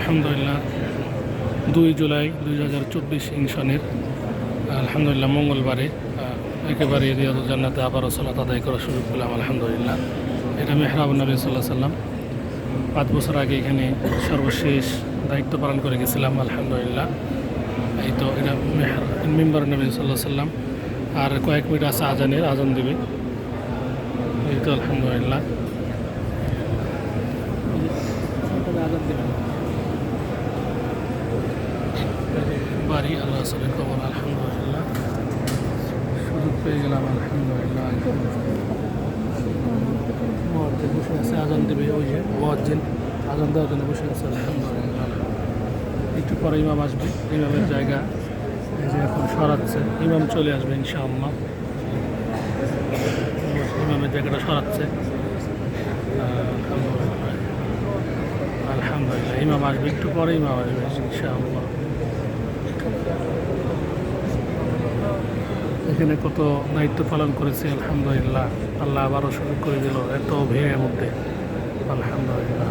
আলহামদুলিল্লাহ 2 জুলাই 2024 সনের আলহামদুলিল্লাহ মঙ্গলবারে একেবারে রিয়াদুল জান্নাতে আবারও সালাত আদায় করার সুযোগ পেলাম আলহামদুলিল্লাহ। এটা মেহরাবুন নবী সাল্লাল্লাহু আলাইহি সাল্লাম 5 বছর আগে এখানে সর্বশেষ দায়িত্ব পালন করে গেছিলাম আলহামদুলিল্লাহ। এই তো এটা মিম্বার নবী সাল্লাল্লাহু আলাইহি সাল্লাম। আর কয়েক মিনিট আছে আজান দেবে। এই তো আলহামদুলিল্লাহ বাড়ি আল্লাহ রাসূলের কবর আলহামদুলিল্লাহ সুযোগ পেয়ে গেলাম আলহামদুলিল্লাহ। মুয়াজ্জিন বসে আছে আজান দেবে, ওই যে মুয়াজ্জিন আজান দেওয়ার জন্য বসে আছে আলহামদুলিল্লাহ। একটু পরে ইমাম আসবে, ইমামের জায়গা এই যে এখন সরাচ্ছে, ইমাম চলে আসবে ইনশাআল্লাহ। ইমামের জায়গাটা সরাচ্ছে আলহামদুলিল্লাহ। ইমাম আসবে একটু পরে, ইমাম আসবে ইনশাআল্লাহ। এখানে কত দায়িত্ব পালন করেছি আলহামদুলিল্লাহ। আল্লাহ আবারও সুযোগ করে দিল এত ভিড়ের মধ্যে আলহামদুলিল্লাহ।